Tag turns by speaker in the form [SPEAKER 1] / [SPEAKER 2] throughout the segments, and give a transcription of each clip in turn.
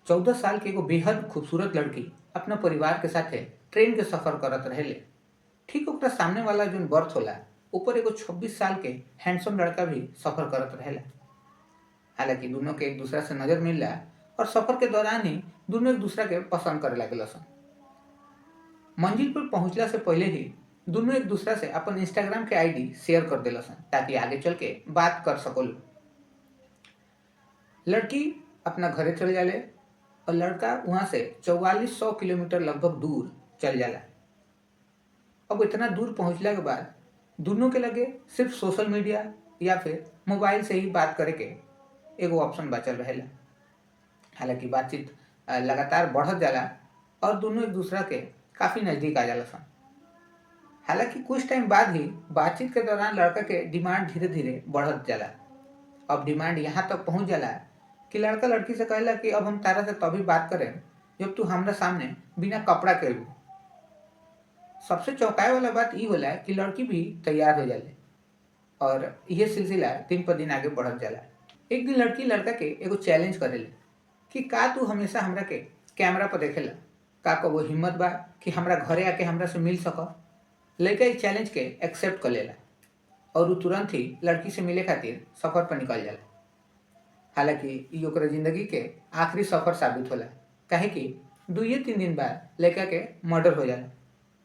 [SPEAKER 1] 14 साल के एगो बेहद खूबसूरत लड़की अपना परिवार के साथे ट्रेन के सफर करत रहेले। ठीक ओकरा सामने वाला जोन बर्थ होला ऊपर एगो 26 साल के हैंडसम लड़का भी सफर करत रहेला। हालांकि दोनों के एक दूसरा से नजर मिलला और सफर के दौरान ही दोनों एक दूसरा के पसंद करे लागल सन। मंजिल पर पहुंचला से पहले ही दोनों एक दूसरा से अपन इंस्टाग्राम के आईडी शेयर कर देला सन ताकि आगे चल के बात कर सको। लड़की अपना घरे चल जाले और लड़का वहां से 4400 किलोमीटर लगभग दूर चल जाला। अब इतना दूर पहुंचला के बाद दोनों के लगे सिर्फ सोशल मीडिया या फिर मोबाइल से ही बात करे के एगो ऑप्शन बचल रहेला। हालांकि बातचीत लगातार बढ़त जाला और दोनों एक दूसरा के काफी नजदीक आ जाला सन। हालांकि कुछ टाइम बाद ही बातचीत के दौरान लड़का के डिमांड धीरे धीरे बढ़त जाला। अब डिमांड यहाँ तक पहुंच जाला कि लड़का लड़की से कहला कि अब हम तारा से तभी बात करें जब तू हमरा सामने बिना कपड़ा के भी। सबसे चौंकाए वाला बात ई होला कि लड़की भी तैयार हो जाले और यह सिलसिला दिन पर दिन आगे बढ़त जाला। एक दिन लड़की लड़का के एगो चैलेंज करेले कि का तू हमेशा हमरा के कैमरा पर देखेला, का को वो हिम्मत बा कि हमरा घरे आके हमरा से मिल सक। लड़का इस चैलेंज के एक्सेप्ट कर लेला और वो तुरंत ही लड़की से मिले खातिर सफर पर निकल जाला। हालांकि ई ओकरा जिंदगी के आखिरी सफर साबित होला, काहे कि 2 या 3 दिन बाद लड़का के मर्डर हो जाला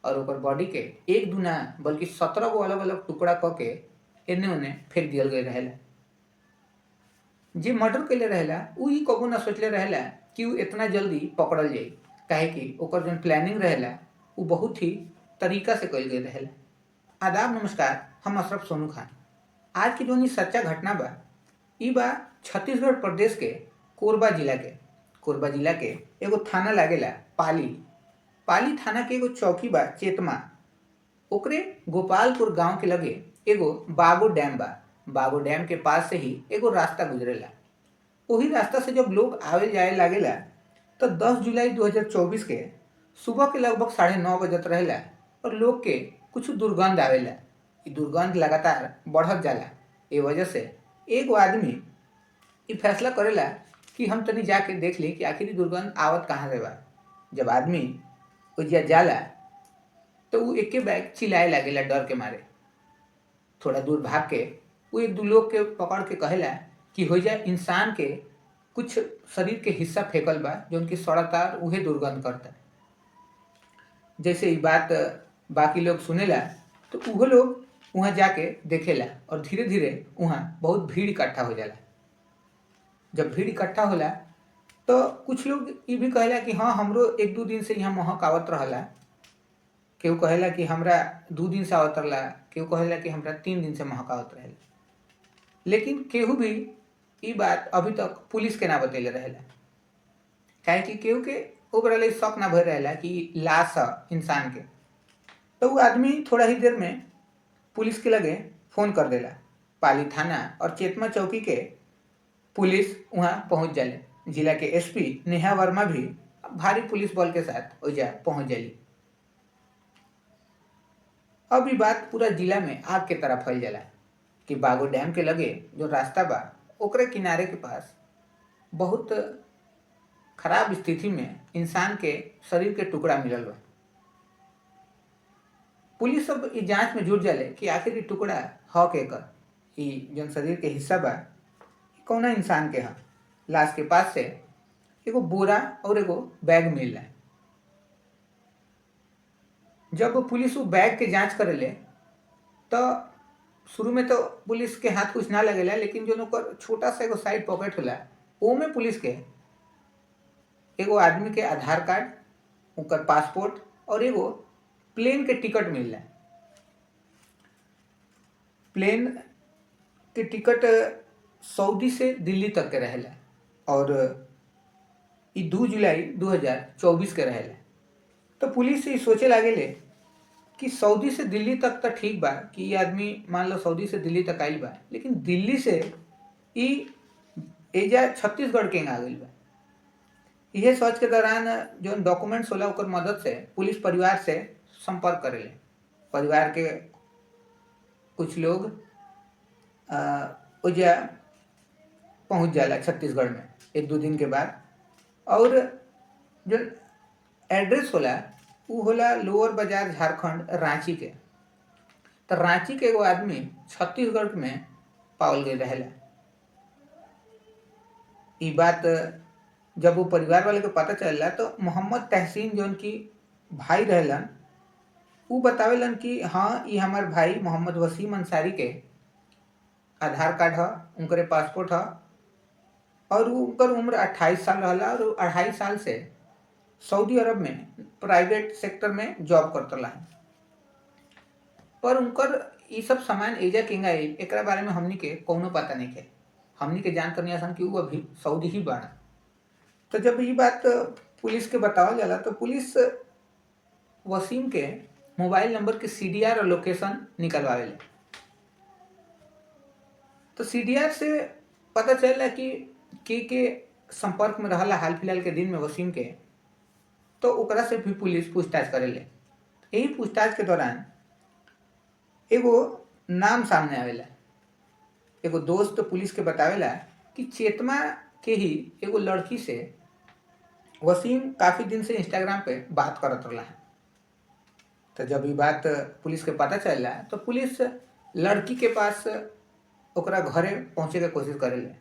[SPEAKER 1] और ओकर बॉडी के एक दू ना बल्कि 17 गो अलग अलग टुकड़ा क के एने ओने फेंक दियल गए रहेला। जे मर्डर कैले रहेला उ ही कबो ना सोचले रहेला कि उ इतना जल्दी पकड़ल जाई, काहे कि ओकर जोन प्लानिंग रहेला उ बहुत ही तरीका से कैल गए रहेला। आदाब नमस्कार, हम अशरफ सोनू खान। आज की जोन ई सच्चा घटना बा ई बा छत्तीसगढ़ प्रदेश के कोरबा जिला के एगो थाना लागेला पाली थाना के एगो चौकी बा चेतमा। ओकरे गोपालपुर गांव के लगे एगो बागो डैम बा। बागो डैम के पास से ही एगो रास्ता गुजरेला। वही रास्ता से जब लोग आवे जाए लागेला तो 10 जुलाई 2024 के सुबह के लगभग 9:30 बजत रहेला और लोग के कुछ दुर्गंध आवेला। ई दुर्गंध लगातार बढ़त जाला। ए वजह से एगो आदमी ई फैसला करेला कि हम तनी जाके देख ली कि आखिर दुर्गंध आवत कहाँ से बा। जब आदमी ओइजा जाला तो वो एके बैग चिल्लाए लागेला डर के मारे। थोड़ा दूर भाग के वो एक दू लोग के पकड़ के कहेला कि होइजा इंसान के कुछ शरीर के हिस्सा फेंकल बा जो उनकी सड़ता उहे दुर्गंध करता। जैसे ये बात बाकी लोग सुनेला तो उहो लोग वहाँ जाके देखेला और धीरे धीरे वहाँ बहुत भीड़ इकट्ठा हो जाला। जब भीड़ इकट्ठा होला तो कुछ लोग ये भी कहेला कि हाँ हमरो 1-2 दिन से यहाँ महक आवत रहला। केहू कहेला कि हमरा 2 दिन से आवत रहला, केहू कहेला कि हमरा 3 दिन से महक आवत रहेला। लेकिन केहू भी ये बात अभी तक पुलिस के ना बतैले रहेला, काहे कि केहू के ओकरा ले शक ना भइल रहेला कि लाश है इंसान के। तो वो आदमी थोड़ा ही देर में पुलिस के लगे फोन कर देला। पाली थाना और चेतमा चौकी के पुलिस वहाँ पहुंच जाले। जिला के एसपी नेहा वर्मा भी भारी पुलिस बल के साथ ओइजा पहुंच जाली। अब ये बात पूरा जिला में आग के तरह फैल जाला कि बागो डैम के लगे जो रास्ता बा ओकरे किनारे के पास बहुत खराब स्थिति में इंसान के शरीर के टुकड़ा मिलल बा। पुलिस सब ई जांच में जुट जाले कि आखिर ये टुकड़ा ह केकर, ई जौन शरीर के हिस्सा बा कौना इंसान के ह। लाश के पास से एगो बोरा और एगो बैग मिलला। जब पुलिस वो बैग के जांच करेले तो शुरू में तो पुलिस के हाथ कुछ ना लगेला, लेकिन जो ओकर छोटा सा एगो साइड पॉकेट होला ओमे पुलिस के एगो आदमी के आधार कार्ड, ओकर पासपोर्ट और एगो प्लेन के टिकट मिलला। प्लेन के टिकट सऊदी से दिल्ली तक के रहेला और ई 2 जुलाई 2024 के रहेला। तो पुलिस ये सोचे लागेले कि सऊदी से दिल्ली तक तो ठीक बा कि ये आदमी मान लो सऊदी से दिल्ली तक आइल बा, लेकिन दिल्ली से ई एजा छत्तीसगढ़ के आ गइल बा। यह सर्च के दौरान जो डॉक्यूमेंट्स होला ओकर मदद से पुलिस परिवार से संपर्क करेले। परिवार के कुछ लोग ओइजा पहुंच जाला छत्तीसगढ़ में 1-2 दिन के बाद। और जो एड्रेस होला उ होला लोअर बाजार झारखंड रांची के। तो रांची के एगो आदमी छत्तीसगढ़ में पावल गई रहेला। ई बात जब वो परिवार वाले को पता चलला तो मोहम्मद तहसीन जो उनकी भाई रहलन उ बतावेलन कि हाँ ये हमार भाई मोहम्मद वसीम अंसारी के आधार कार्ड है, उनकरे पासपोर्ट है और उनकर उम्र 28 साल रहला और 2.5 साल से सऊदी अरब में प्राइवेट सेक्टर में जॉब करतला है। पर उनकर ये सब सामान एजा केंगा एकरा बारे में हमनी के कौनो पता नहीं के। हमनी के जान करनी आसान कि वो अभी सऊदी ही बाड़ा। तो जब ये बात पुलिस के बतावल जाला तो पुलिस वसीम के मोबाइल नंबर के सीडीआर और लोकेशन निकलवावेले। तो सीडीआर से पता चला कि के संपर्क में रहला हाल फिलहाल के दिन में वसीम के। तो ओकरा से भी पुलिस पूछताछ करेले। यही पूछताछ के दौरान एगो नाम सामने आवेला। एगो दोस्त पुलिस के बतावेला कि चेतमा के ही एगो लड़की से वसीम काफ़ी दिन से इंस्टाग्राम पे बात करत रहा है। तो जब ये बात पुलिस के पता चलला तो पुलिस लड़की के पास ओकरा घरे पहुँचे के कोशिश करेले।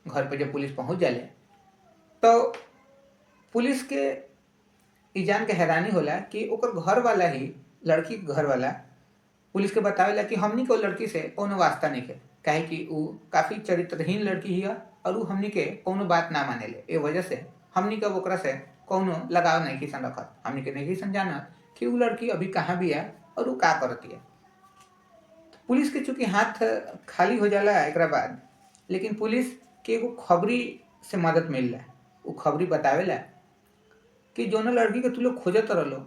[SPEAKER 1] घर पे जब पुलिस पहुँच जाले तो पुलिस के ई जान के हैरानी होला कि ओकर घर वाला ही लड़की के घर वाला पुलिस के बतावेला कि हमनी को लड़की से कोनो वास्ता नहीं है, काहे कि उ काफ़ी चरित्रहीन लड़की ही है और उ हमनी के कोनो बात ना मानेले। ए वजह से हमनी के ओकरा से कोनो लगाव नहीं किसन रखत। हमनी के नहीं किसन जानत कि उ लड़की अभी कहाँ भी है और उ का करती है। पुलिस के चूँकि हाथ खाली हो जाला एकरा बाद, लेकिन पुलिस के एगो खबरी से मदद मिलला। उ खबरी बतावेला कि जोन लड़की के तू लोग खोजत रहलो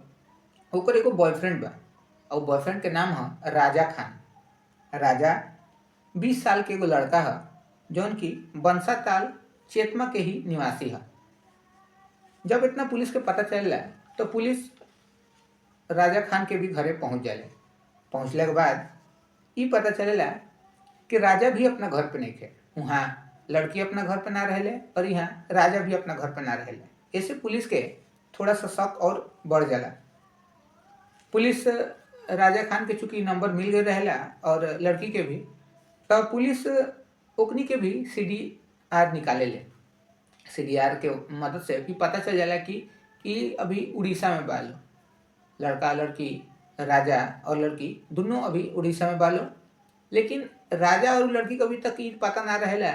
[SPEAKER 1] ओकर एगो बॉयफ्रेंड बा और बॉयफ्रेंड के नाम है राजा खान। राजा 20 साल के एगो लड़का है जौन की बंसाताल चेतमा के ही निवासी है। जब इतना पुलिस के पता चलला तो पुलिस राजा खान के भी घरे पहुंच जाले। पहुंचले के बाद ये पता चलेला कि राजा भी अपना घर पे नहीं थे। वहाँ लड़की अपना घर पे ना रहले और यहाँ राजा भी अपना घर पे ना रहले। ऐसे पुलिस के थोड़ा सा शक और बढ़ जाला। पुलिस राजा खान के चूँकि नंबर मिल गए रहेला और लड़की के भी, तब पुलिस ओकनी के भी सीडीआर निकाले ले। सीडीआर के मदद से भी पता चल जाला कि अभी उड़ीसा में बालो। लड़का लड़की राजा और लड़की दोनों अभी उड़ीसा में बालो। लेकिन राजा और लड़की को अभी तक ये पता ना रहेला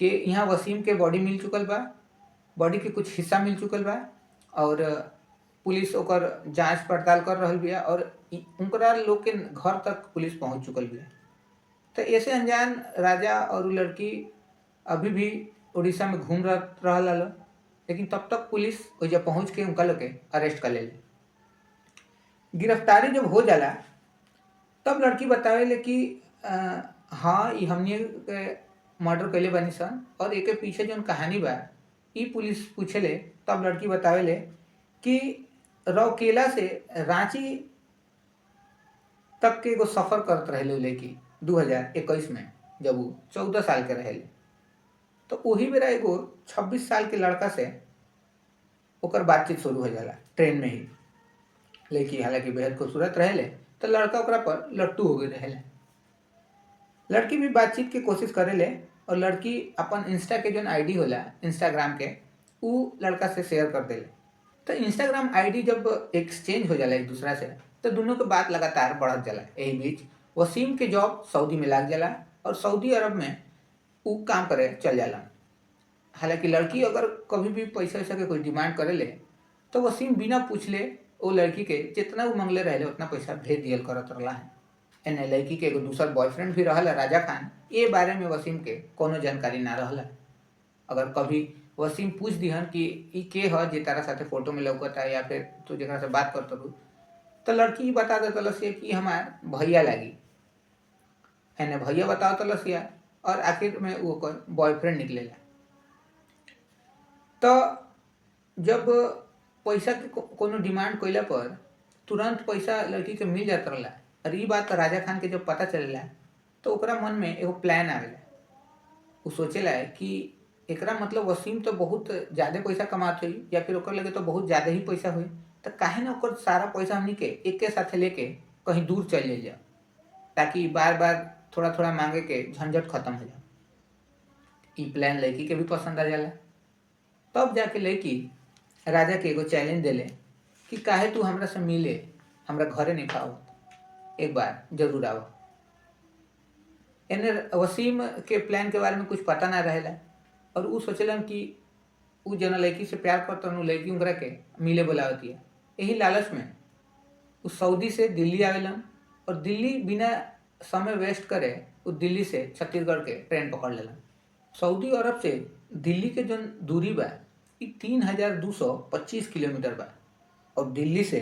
[SPEAKER 1] कि यहाँ वसीम के बॉडी मिल चुकल बा, बॉडी के कुछ हिस्सा मिल चुकल बा और पुलिस ओकर जांच पड़ताल कर रहल बिया और उनकरा लोग के घर तक पुलिस पहुंच चुकल बिया। तो ऐसे अनजान राजा और लड़की अभी भी उड़ीसा में घूम रहल लो। लेकिन तब तक पुलिस ओइजा पहुंच के उनका लोग के अरेस्ट कर लेले। गिरफ्तारी जब हो जाला तब लड़की बतावेले कि हाँ ये हमने के मर्डर कैले बानी सन और एके पीछे जौन कहानी बा ई पुलिस पूछेले। तब लड़की बतावेले कि रौकेला से रांची तक के एगो सफ़र करत रहेले लड़की 2021 में जब वो 14 साल के रहेले। तो वही बेरा एगो 26 साल के लड़का से ओकर बातचीत शुरू हो जाला ट्रेन में ही। लड़की हालांकि बेहद खूबसूरत रहेले तो लड़का ओकरा पर लट्टू हो गई रहेले। लड़की भी बातचीत की कोशिश करेले और लड़की अपन इंस्टा के जो आईडी होला इंस्टाग्राम के उ लड़का से शेयर कर देले। तो इंस्टाग्राम आईडी जब एक्सचेंज हो जाला एक दूसरा से तो दोनों के बात लगातार बढ़त जाला। यही बीच वसीम के जॉब सऊदी में लाग जाला और सऊदी अरब में उ काम करे चल जाला। हालांकि लड़की अगर कभी भी पैसा वैसा के कोई डिमांड करेले तो वसीम बिना पूछले वो लड़की के जितना वो मंगले रहे उतना पैसा भेज दियल करत रहला है। एने लड़की के एगो दूसर बॉयफ्रेंड भी रहला राजा खान। ये बारे में वसीम के कोनो जानकारी ना रहला। अगर कभी वसीम पूछ दिहन कि ई के ह जे तारा साथे फोटो में लौकता या फिर तू जेकरा से बात करत रहू तो लड़की बता देतलस कि हमार भैया लागी। एने भैया बताओ तलसिया और आखिर में वो ओकर बॉयफ्रेंड निकलेला। तो जब पैसा के कोनो डिमांड कइला पर तुरंत पैसा लड़की के मिल जात रहला और ये बात राजा खान के जब पता चलेला तो ओकरा मन में एगो प्लान आवेला। वो सोचेला कि एकरा मतलब वसीम तो बहुत ज़्यादा पैसा कमात हुई या फिर ओकर लगे तो बहुत ज़्यादा ही पैसा हुई। तो काहे ना ओकर सारा पैसा हमनी के एके साथे लेके कहीं दूर चल जाए, ताकि बार बार थोड़ा थोड़ा मांगे के झंझट खत्म हो जाए। ई प्लान लड़की के भी पसंद आ जाला। तब जाके लड़की राजा के एगो चैलेंज देले कि काहे तू हमरा से मिले हमरा घरे नहीं खाओ, एक बार जरूर आओ। एने वसीम के प्लान के बारे में कुछ पता ना रहेला और उ सोचलन कि उ जना लड़की से प्यार करतन उ लड़की उनकरा के मिले बुलावती है। यही लालच में उ सऊदी से दिल्ली आवेलन और दिल्ली बिना समय वेस्ट करे उ दिल्ली से छत्तीसगढ़ के ट्रेन पकड़ लेलन। सऊदी अरब से दिल्ली के जो दूरी बा ई 3225 किलोमीटर बा और दिल्ली से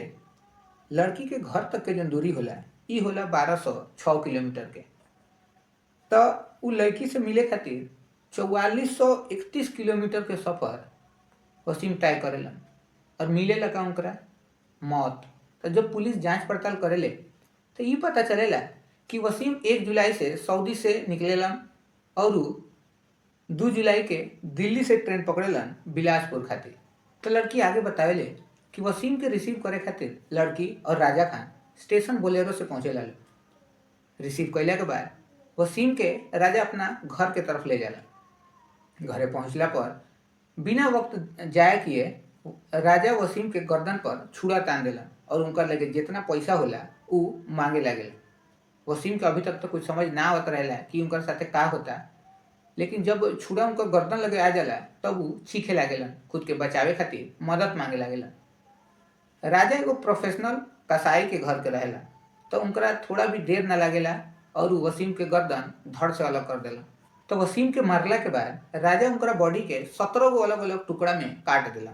[SPEAKER 1] लड़की के घर तक के जो दूरी होला ई होला 1206 किलोमीटर के। तो उ लड़की से मिले खातिर 4431 किलोमीटर के सफ़र वसीम तय करेलन और मिले लगा उनकरा मौत। तो जब पुलिस जांच पड़ताल करेले तो ये पता चलेला कि वसीम 1 जुलाई से सऊदी से निकलेलन और 2 जुलाई के दिल्ली से ट्रेन पकड़ेलन बिलासपुर खातिर। तो लड़की आगे बतावेले कि वसीम के रिसीव करे खातिर लड़की और राजा खान स्टेशन बोलेरो से पहुँचे ला। रिसीव कैला के बाद वसीम के राजा अपना घर के तरफ ले जाला। घरे पहुँचला पर बिना वक्त जाए किए राजा वसीम के गर्दन पर छुरा तान देला और उनका लगे जितना पैसा होला उ मांगे लागेला। वसीम के अभी तक तो कुछ समझ ना आवत रहेला कि उनकर साथे का होता, लेकिन जब छुरा उनका गर्दन लगे आ जाला तब वो चीखे लागेलन, खुद के बचावे खातिर मदद मांगे लागेलन। राजा एगो प्रोफेशनल कसाई के घर के रहेला तो उनकरा थोड़ा भी देर ना लागेला और वसीम के गर्दन धड़ से अलग कर देला। तो वसीम के मारला के बाद राजा उनकरा बॉडी के 17 गो अलग अलग टुकड़ा में काट देला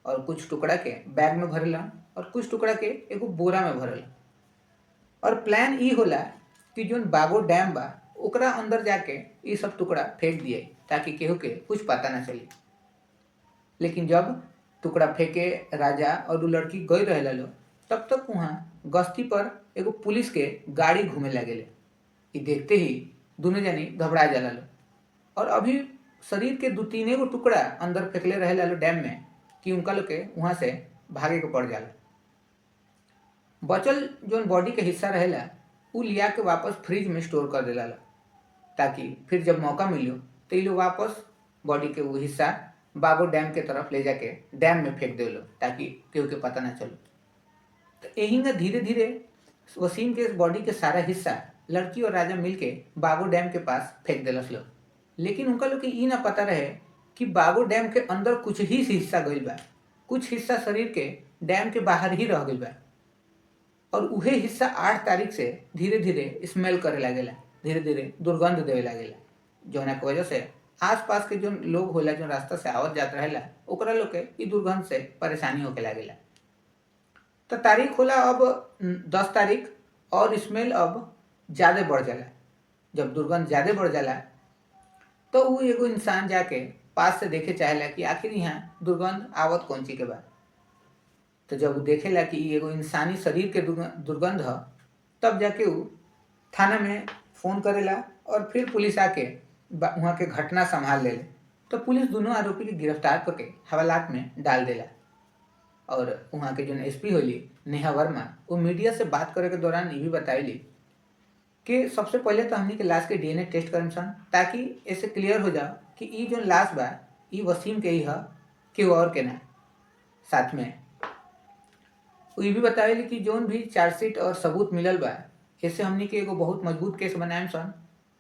[SPEAKER 1] और कुछ टुकड़ा के बैग में भरेला और कुछ टुकड़ा के एगो बोरा में भरेला। और प्लान ई होला कि जोन बागो डैम बा ओकरा अंदर जाके ये सब टुकड़ा फेंक दिए ताकि केहू के कुछ पता ना चले। लेकिन जब टुकड़ा फेंके राजा और वो लड़की गई रहे लो तब तक वहाँ गश्ती पर एगो पुलिस के गाड़ी घूमे लगेले। ये देखते ही दोनों जनी घबरा जाला लो और अभी शरीर के 2-3 गो टुकड़ा अंदर फेंकले रहे लो डैम में कि उनका लोग के वहाँ से भागे को पड़ जाला। बचल जोन बॉडी के हिस्सा रहेला उ लिया के वापस फ्रिज में स्टोर कर देला ताकि फिर जब मौका मिलो तो ये लोग वापस बॉडी के वो हिस्सा बागो डैम के तरफ ले जाके डैम में फेंक दे लो ताकि केहू के पता ना चलो। तो यही ना धीरे धीरे वसीम के बॉडी के सारा हिस्सा लड़की और राजा मिलके बागो डैम के पास फेंक दिलस लो। लेकिन उनका लोग के ई ना पता रहे कि बागो डैम के अंदर कुछ ही हिस्सा गइल बा, कुछ हिस्सा शरीर के डैम के बाहर ही रह गइल बा और उहे हिस्सा 8 तारीख से धीरे धीरे स्मेल करे लागेला, धीरे धीरे दुर्गंध देवे लागेला, जौना की वजह से आसपास के जो लोग होला जो रास्ता से आवत जात रहेला ओकरा लोग के ई दुर्गंध से परेशानी होके लागेला। तो तारीख होला अब 10 तारीख और स्मेल अब ज़्यादा बढ़ जाला। जब दुर्गंध ज़्यादा बढ़ जाला तो वो एगो इंसान जाके पास से देखे चाहेला कि आखिर यहाँ दुर्गंध आवत कौन चीज के बाद। तो जब वो देखेला कि एगो इंसानी शरीर के दुर्गंध ह तब जाके वो थाना में फ़ोन करेला और फिर पुलिस आके वहाँ के घटना संभाल लेले। तो पुलिस दोनों आरोपी के गिरफ्तार करके हवालात में डाल देला और वहाँ के जो एसपी होली नेहा वर्मा वो मीडिया से बात करे के दौरान ये भी बताइली कि सबसे पहले तो हमनी के लाश के डीएनए टेस्ट करम सन ताकि ऐसे क्लियर हो जाओ कि ये जो लाश बा ये वसीम के ही है कि और के ना। साथ में वो ये भी बतावेली कि जोन भी चार्जशीट और सबूत मिलल बा ऐसे हमनी के एगो बहुत मजबूत केस बनाएम सन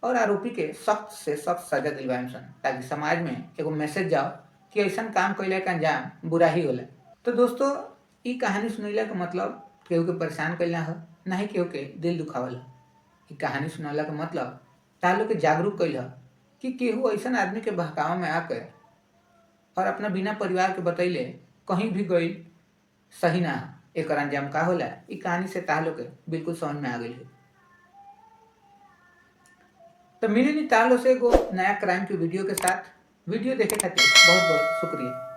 [SPEAKER 1] और आरोपी के सख्त से सख्त सजा दिलवाएम सन ताकि समाज में एगो मैसेज जाओ कि ऐसा काम कैला का अंजाम बुरा ही होला। तो दोस्तों ये कहानी सुनैला का मतलब केहू के परेशान कैला हो ना ही केहू के दिल दुखावल हो। ये कहानी सुनला का मतलब तालो के जागरूक कैल हो कि केहू ऐसा आदमी के बहकावा में आके और अपना बिना परिवार के बतैले कहीं भी गई सही ना एक अंजाम का होला। ये कहानी से तालो के बिल्कुल समझ में आ गई है। तो मिली तालो से एगो नया क्राइम की वीडियो के साथ वीडियो देखे खातिर बहुत बहुत शुक्रिया।